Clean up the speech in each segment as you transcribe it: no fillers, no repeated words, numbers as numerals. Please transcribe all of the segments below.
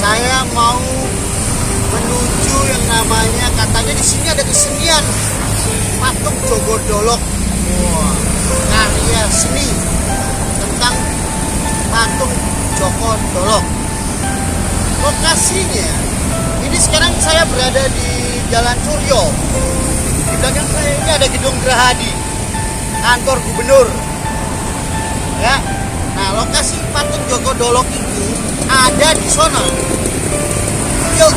saya mau menuju yang namanya, katanya di sini ada kesenian patung Jogodolok. Wah, karya seni tentang patung Jogodolok. Lokasinya ini sekarang saya berada di Jalan Suryo. Di belakang saya ini ada gedung Gerahadi, kantor gubernur. Ya. Nah, lokasi patung Jogodolok itu ada di sana. Yuk,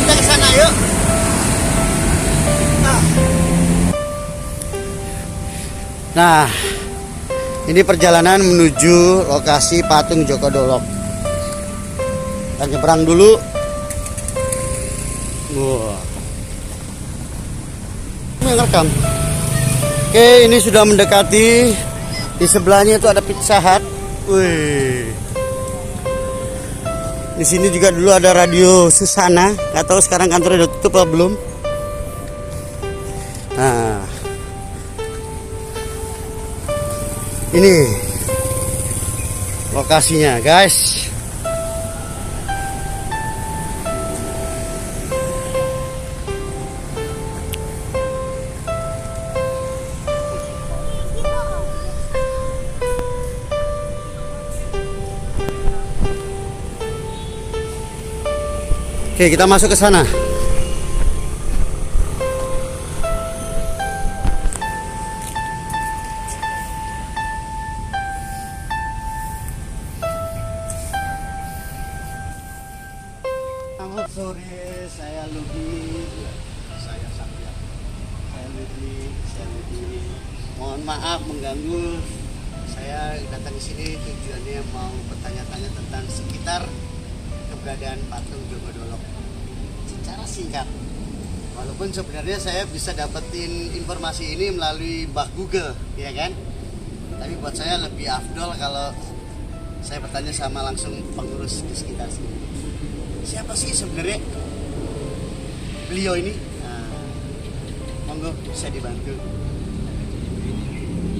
kita ke sana yuk. Nah, ini perjalanan menuju lokasi patung Jogodolok. Kita nyebrang dulu. Wah. Ini ngerekam. Oke, ini sudah mendekati. Di sebelahnya itu ada Pizza Hut. Wih. Di sini juga dulu ada Radio Susana. Nggak tahu sekarang kantornya udah tutup atau belum. Nah, ini lokasinya, guys. Oke, kita masuk ke sana. Selamat sore, saya Ludi. Saya Sabya. Saya Ludi. Mohon maaf mengganggu. Saya datang ke sini tujuannya mau bertanya-tanya tentang sekitar keberadaan patung Jogodolok secara singkat. Walaupun sebenarnya saya bisa dapetin informasi ini melalui Mbah Google, ya kan? Tapi buat saya lebih afdol kalau saya bertanya sama langsung pengurus di sekitar sini. Siapa sih sebenarnya beliau ini? Nah, monggo bisa dibantu.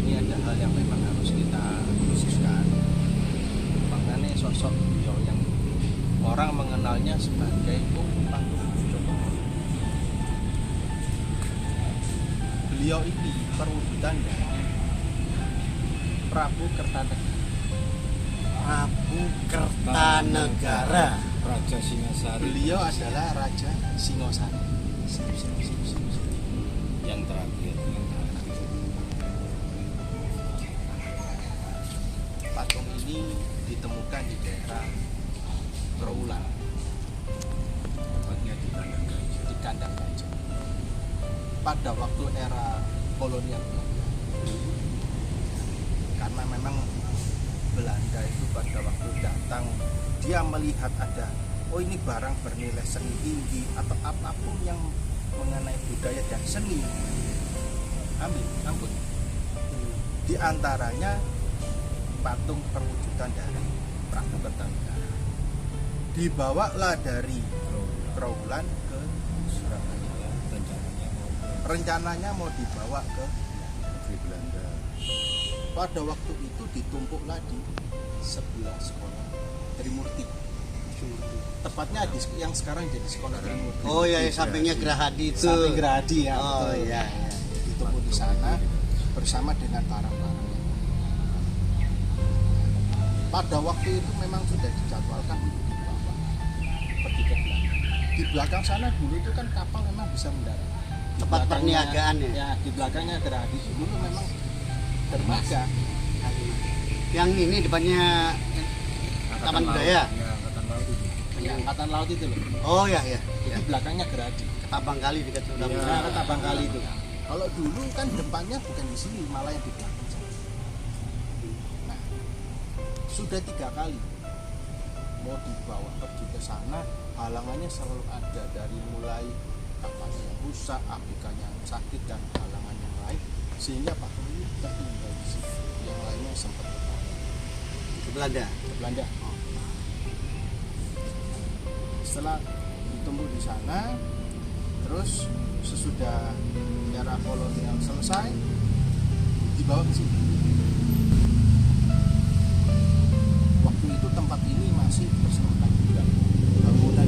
Ini ada hal yang memang harus kita khususkan. Makanya sosok beliau yang orang mengenalnya sebagai patung Jogodolok. Beliau ini perwujudan dari Prabu Kertanegara. Prabu Kertanegara, Raja Singasari. Beliau adalah Raja Singosari. Yang terakhir. Patung ini ditemukan di daerah Trawulan, tepatnya di kandang gajah. Pada waktu era kolonial, karena memang Belanda itu pada waktu datang, dia melihat ada, oh ini barang bernilai seni tinggi atau apapun yang mengenai budaya dan seni, angkut. Di antaranya patung perwujudan dari Prabu Kertanegara. Dibawalah dari Trawulan ke Surabaya. Rencananya mau dibawa ke Belanda. Pada waktu itu ditumpuklah di sebelah sekolah Trimurti. Tepatnya di yang sekarang jadi sekolah Trimurti. Oh ya, sampingnya Gerahadi itu. Samping Gerahadi ya. Oh betul. iya. Ditumpuk di sana bersama dengan barang-barang. Pada waktu itu memang sudah dijadwalkan untuk dibawa pergi ke Belanda. Di belakang sana dulu itu kan kapal memang bisa mendarat. Tempat perniagaan ya. Ya, di belakangnya Gerahadi dulu memang dermaga. Yang ini depannya Taman Budaya. Ya, Angkatan Laut itu. Ya, Angkatan Laut itu loh. Oh ya ya. Itu belakangnya Gerahadi. Ketabang kali dekat sudah. Ya, Ketabang Kali itu. Kalau dulu kan depannya bukan di sini, malah yang di belakang. Nah, sudah 3 kali mau dibawa pergi ke sana, halangannya selalu ada, dari mulai kapalnya yang rusak, ABK-nya yang sakit dan halangan yang lain, sehingga patung ini tertinggal di sini. Yang lainnya sempat Ke Belanda. ke Belanda. Setelah ditumbuh di sana, terus sesudah era kolonial selesai, dibawa ke sini. Waktu itu tempat ini masih berserakan juga, bangunan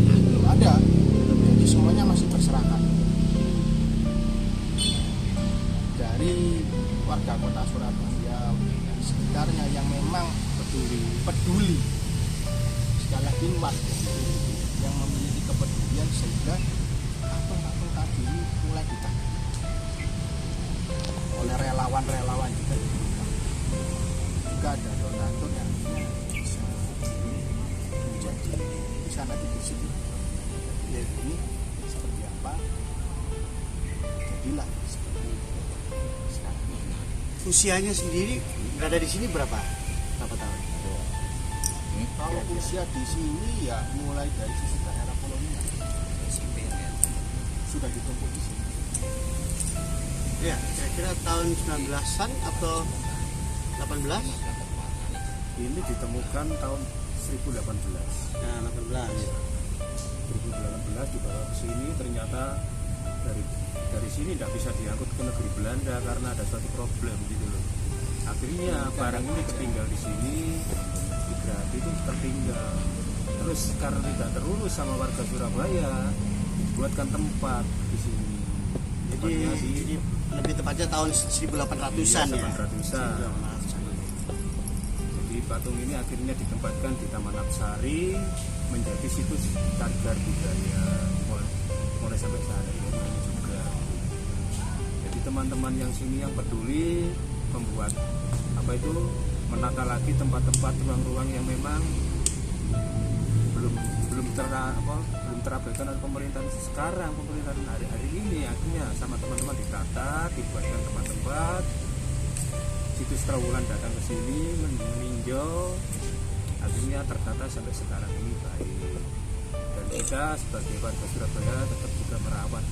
memang peduli. Sekali lagi warga yang memiliki kepedulian sehingga patung-patung tadi ini mulai ditangani oleh relawan-relawan juga dibuka. Juga ada donatur yang bisa menjadi bisa nanti disini. Ini seperti apa? Jadilah seperti sekarang ini. Usianya sendiri berada di sini berapa tahun? Kalau usia di sini ya mulai dari sesudah era kolonial sudah ditumpuk di sini. Ya, kira-kira tahun 19-an atau 18? Ini ditemukan tahun 1018. Nah, 18. 2018 dibawa ke sini, ternyata dari sini tidak bisa diangkut ke negeri Belanda karena ada suatu problem gitu loh. Akhirnya barang ini ketinggal di sini, di Grati itu tertinggal. Terus karena tidak terurus sama warga Surabaya, dibuatkan tempat di sini. Jadi lebih tepatnya tahun 1800-an ya. 1800-an. Jadi patung ini akhirnya ditempatkan di Taman Apsari, menjadi situs cagar budaya mulai sampai saat ini juga. Jadi teman-teman yang sini yang peduli membuat menata lagi tempat-tempat ruang-ruang yang memang belum terabaikan oleh pemerintahan sekarang, pemerintahan hari-hari ini. Akhirnya sama teman-teman ditata, dibuatkan tempat-tempat. Situs Trawulan datang ke sini meninjau, akhirnya tertata sampai sekarang ini baik. Dan kita sebagai warga Surabaya tetap juga merawat,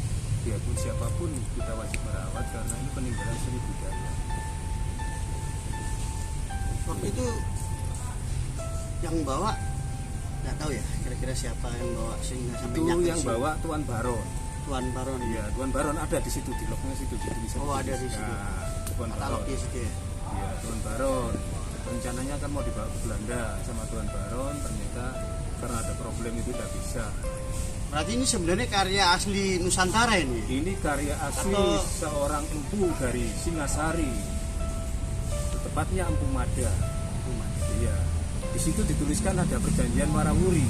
biarpun siapapun kita wajib merawat karena ini peninggalan seni budaya. Waktu itu yang bawa nggak tahu ya, kira-kira siapa yang bawa sehingga sampai Itu nyangkut yang sini? bawa Tuan Baron. Tuan Baron. Iya, Tuan Baron ada di situ, di lognya situ, di tulisan. Oh, ada di situ. Nah, Tuan Baron. Katalognya situ ya. Iya, Tuan Baron. Rencananya kan mau dibawa ke Belanda sama Tuan Baron, ternyata karena ada problem itu tidak bisa. Berarti ini sebenarnya karya asli Nusantara ini. Ini karya asli Atau- seorang empu dari Singasari, tepatnya Empu Mada. Iya, di situ dituliskan ada perjanjian Warawuri.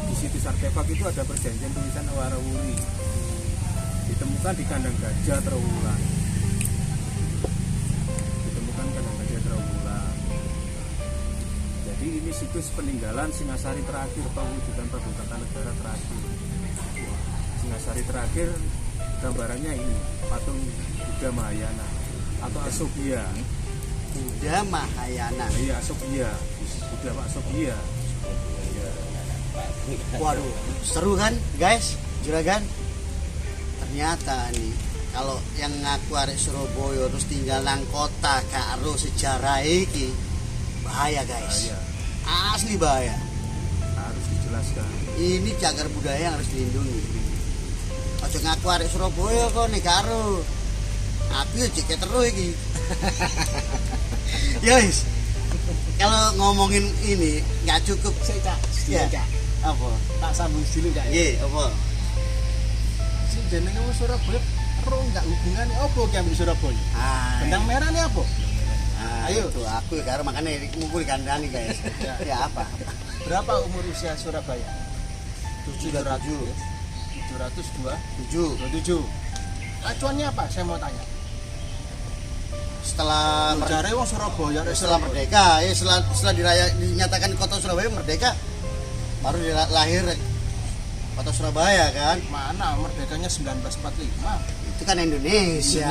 Di situs artefak itu ada perjanjian tulisan Warawuri. Ditemukan di kandang gajah Trawulan. Jadi ini situs peninggalan Singasari terakhir, pewujudan Prabu Kertanegara terakhir. Singasari terakhir gambarannya ini patung Buddha Mahayana atau Asobhya. Buddha Mahayana. Iya, Asobhya. Buddha Asobhya. Waduh, seru kan guys, juragan? Ternyata nih, kalau yang ngaku arek Surabaya terus tinggal nang kota karo sejarah iki bahaya guys. Bahaya. Asli bahaya. Harus dijelaskan. Ini cagar budaya yang harus dilindungi. Ojo ngaku arek Surabaya kok nih karo. Aku ya jeket terus iki. Ya wis. Kalau ngomongin ini nggak cukup. Saya Cak, Ya. Cak. Apa? Tak sambung dulu Cak. Iya, apa? Si jenenge wong Surabaya ero enggak hubungane opo ki ambek Surabaya? Ah, Benang merah nih apa? ayo tuh aku karo makanya mumpul kandani guys. Ya apa? Berapa umur usia Surabaya? 707. 702 7. 27. Acuannya apa? Saya mau tanya. Setelah Jare wong Surabaya setelah merdeka, ya setelah dinyatakan kota Surabaya merdeka, baru lahir kota Surabaya kan. mana merdekanya 1945. Itu kan Indonesia.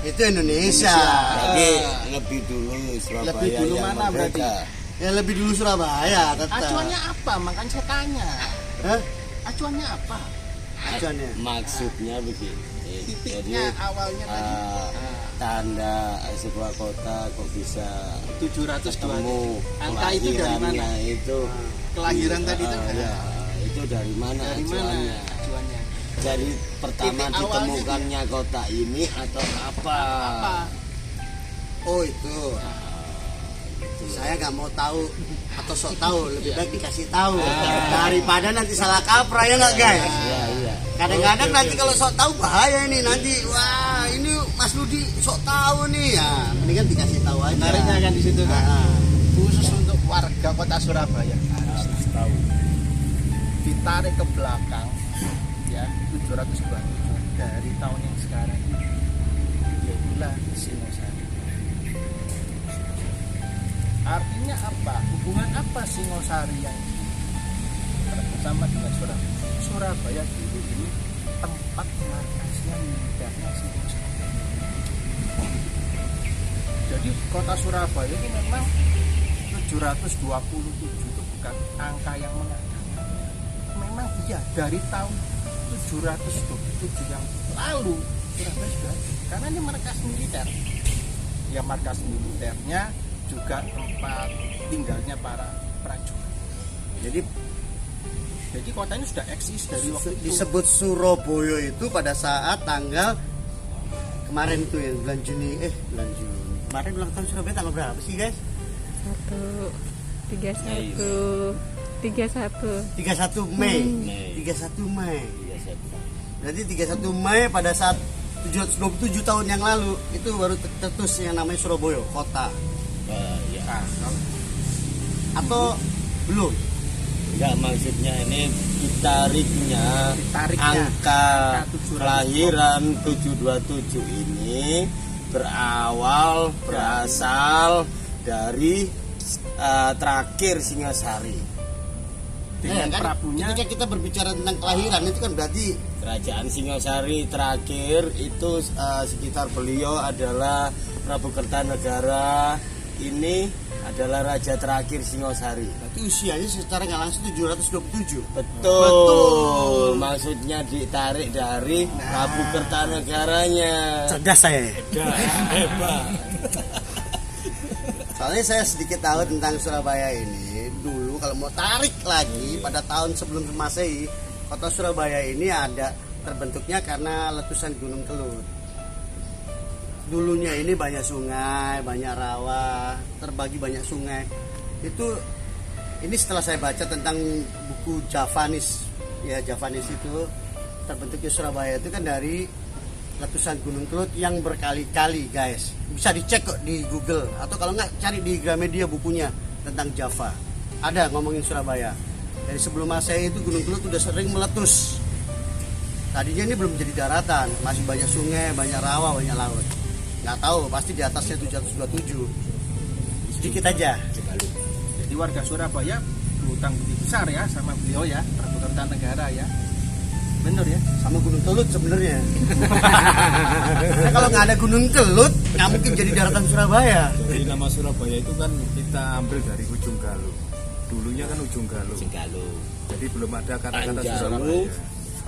Itu Indonesia. Jadi lebih dulu Surabaya Lebih dulu yang mana berarti? merdeka. Ya lebih dulu Surabaya tetap. Acuannya apa? Makanya saya tanya. Hah? Acuannya apa? Acuannya. Maksudnya begini. Titiknya awalnya tadi. Tanda sebuah kota kok bisa 702. ketemu Angka itu dari mana? kelahirannya itu. Kelahiran tadi itu. Ya, itu dari mana Dari mana acuannya? acuannya? Dari pertama Titik awalnya ditemukannya kota ini atau apa? Apa? Oh itu. Saya nggak mau tahu atau sok tahu, lebih baik dikasih tahu daripada nanti salah kaprah ya nggak guys. Iya, iya. Kadang-kadang nanti kalau sok tahu bahaya ini nanti, wah ini Mas Rudi sok tahu nih ya, mendingan dikasih tahu aja. Menariknya kan di situ kan. Nah, khusus untuk warga kota Surabaya harus tahu. Ditarik ke belakang ya 727 dari tahun yang sekarang ini, yaitulah Singosari. Artinya apa? Hubungan apa Singosari yang bersama dengan Surabaya? Surabaya dulu ini tempat markasnya militernya Singosari. Jadi kota Surabaya ini memang 727 itu bukan angka yang mengatakan. Memang iya dari tahun 727 yang lalu Surabaya sudah ada. Karena ini markas militer. Ya markas militernya juga tempat tinggalnya para prajurit. Jadi kota ini sudah eksis dari waktu itu. Disebut Surabaya itu pada saat tanggal kemarin tuh ya bulan Juni. Kemarin ulang tahun Surabaya tanggal berapa sih guys? 31 Mei. 31 Mei. Berarti 31 Mei pada saat 727 tahun yang lalu itu baru tercetus yang namanya Surabaya kota. Ya. Atau belum? Enggak, maksudnya ini ditariknya angka kelahiran 727 ini berasal dari terakhir Singasari. Dengan Prabunya ketika kita berbicara tentang kelahiran itu kan berarti Kerajaan Singasari terakhir itu sekitar beliau adalah Prabu Kertanegara. Ini adalah raja terakhir Singosari. berarti usianya secara nggak langsung 727. Betul. Maksudnya ditarik dari Prabu Kertanegaranya. Cerdas saya. Hebat. Soalnya saya sedikit tahu tentang Surabaya ini. Dulu kalau mau tarik lagi pada tahun sebelum Masehi, kota Surabaya ini ada terbentuknya karena letusan Gunung Kelut. Dulunya ini banyak sungai, banyak rawa, terbagi banyak sungai. Ini setelah saya baca tentang buku Javanis. Ya, Javanis itu terbentuknya Surabaya itu kan dari letusan Gunung Kelut yang berkali-kali, guys. Bisa dicek kok di Google atau kalau nggak cari di Gramedia bukunya tentang Java. Ada ngomongin Surabaya. Dari sebelum Masehi itu Gunung Kelut udah sering meletus. Tadinya ini belum jadi daratan, masih banyak sungai, banyak rawa, banyak laut. Nggak tahu, pasti di atasnya 727. Sedikit aja. jadi warga Surabaya berhutang budi besar ya sama beliau ya, Prabu Kertanegara ya. Bener ya? Sama Gunung Kelut sebenarnya. Nah, kalau nggak ada Gunung Kelut, nggak mungkin jadi daratan Surabaya. Jadi nama Surabaya itu kan kita ambil dari ujung galuh. Dulunya kan ujung galuh. Jadi belum ada kata-kata Panjalu Surabaya.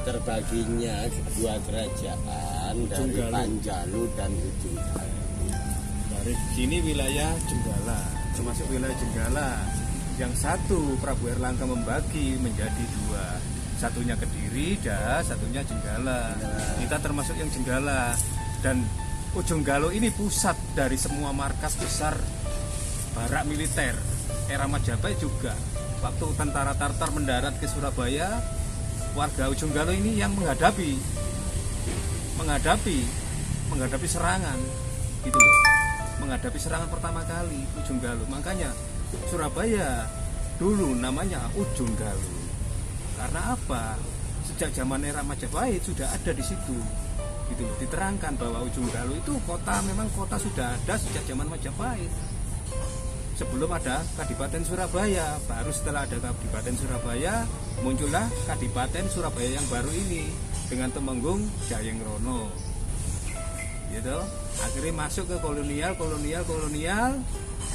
terbaginya dua kerajaan dari Galuh. Panjalu dan Ujung Galuh. Dari sini wilayah Jenggala, termasuk wilayah Jenggala. Yang satu Prabu Erlangga membagi menjadi dua, satunya Kediri dan satunya Jenggala. Kita termasuk yang Jenggala, dan Ujung Galuh ini pusat dari semua markas besar barak militer era Majapahit juga. Waktu tentara Tartar mendarat ke Surabaya, warga Ujung Galuh ini yang menghadapi serangan gitu loh. Menghadapi serangan pertama kali Ujung Galuh. Makanya Surabaya dulu namanya Ujung Galuh. Karena apa? Sejak zaman era Majapahit sudah ada di situ. Gitu loh, diterangkan bahwa Ujung Galuh itu memang kota sudah ada sejak zaman Majapahit. Sebelum ada Kadipaten Surabaya, baru setelah ada Kadipaten Surabaya muncullah Kadipaten Surabaya yang baru ini dengan Temenggung Jayengrono. Gitu. Akhirnya masuk ke kolonial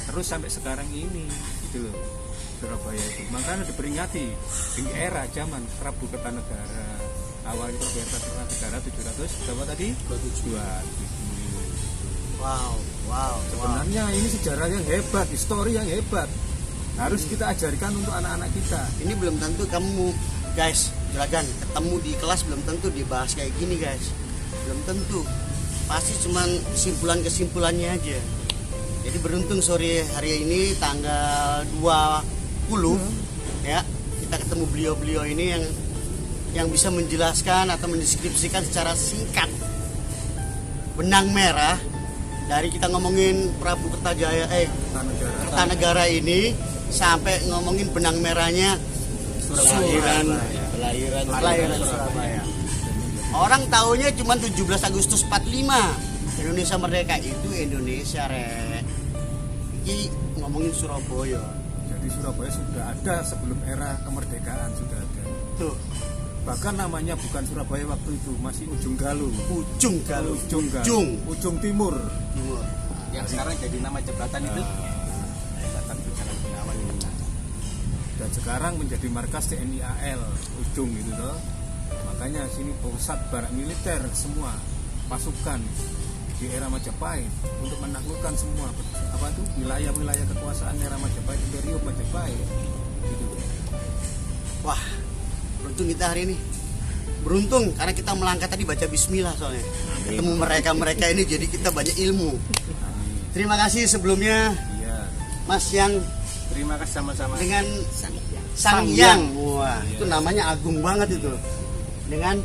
terus sampai sekarang ini gitu loh. Surabaya itu makanya diperingati di era zaman Prabu Kertanegara. Awalnya Prabu Kertanegara 700 berapa tadi? 27. Wow. Sebenarnya ini sejarah yang hebat, histori yang hebat. Harus kita ajarkan untuk anak-anak kita. Ini belum tentu kamu, guys, juragan, ketemu di kelas belum tentu dibahas kayak gini, guys. Belum tentu. Pasti cuman kesimpulannya aja. Jadi beruntung sore hari ini tanggal 20 ya, kita ketemu beliau-beliau ini yang bisa menjelaskan atau mendeskripsikan secara singkat benang merah Dari kita ngomongin Prabu Kertajaya, Kertanegara. Kertanegara ini sampai ngomongin benang merahnya kelahiran Surabaya. Orang taunya cuma 17 Agustus 45. Indonesia merdeka itu Indonesia, Rek. Ini ngomongin Surabaya. Jadi Surabaya sudah ada sebelum era kemerdekaan, sudah ada. Tuh, Bahkan namanya bukan Surabaya waktu itu, masih Ujung Galuh. Ujung Galuh. Ujung Galuh. Ujung Timur. Timur. Yang sekarang jadi nama jembatan itu. Jembatan itu Jalan Bengawan itu. Dan sekarang menjadi markas TNI AL Ujung itu loh. Makanya sini pusat barak militer semua pasukan di era Majapahit untuk menaklukkan semua wilayah-wilayah kekuasaan era Majapahit, Imperium Majapahit gitu. Wah, beruntung kita hari ini. Beruntung karena kita melangkah tadi baca bismillah soalnya. Ketemu mereka ini jadi kita banyak ilmu. Terima kasih sebelumnya Iya. Mas yang Terima kasih sama-sama. dengan Sang Yang. Wah, itu namanya agung banget itu. Dengan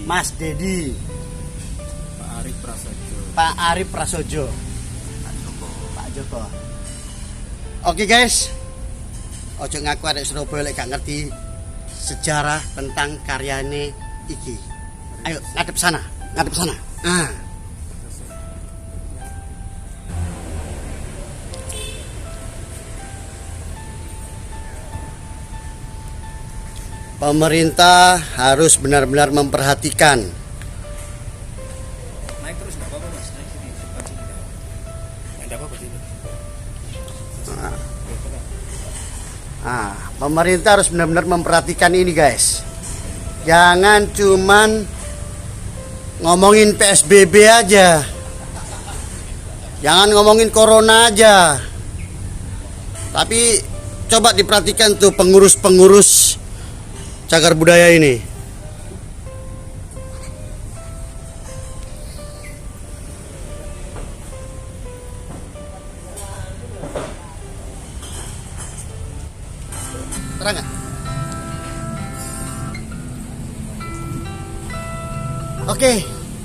Mas Dedi, Pak Arif Prasojo. Pak Arif Prasojo, Pak Joko. Oke guys, ojo ngaku arek Surabaya lek gak ngerti sejarah tentang karyane iki. Ayo ngadep sana. Ah. Pemerintah harus benar-benar memperhatikan Naik terus nggak apa-apa mas, naik sini, depan sini. Nggak apa-apa sini. pemerintah harus benar-benar memperhatikan ini guys. Jangan cuman ngomongin PSBB aja. Jangan ngomongin corona aja. Tapi coba diperhatikan tuh pengurus-pengurus cagar budaya ini. Terang nggak? Oke,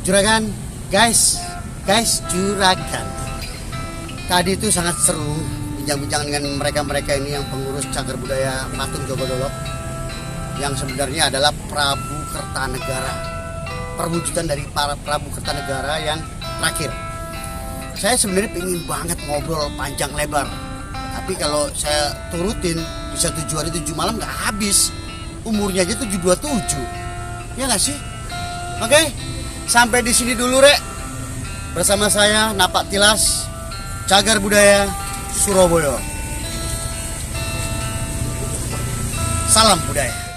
juragan, guys, juragan. Tadi itu sangat seru bincang-bincang dengan mereka ini yang pengurus cagar budaya Patung Jogodolok, yang sebenarnya adalah Prabu Kertanegara, perwujudan dari para Prabu Kertanegara yang terakhir. Saya sebenarnya pengen banget ngobrol panjang lebar, tapi kalau saya turutin bisa 7 hari 7 malam nggak habis. Umurnya aja 727, ya nggak sih? Oke, sampai di sini dulu Rek. Bersama saya Napak Tilas, Cagar Budaya Surabaya. Salam budaya.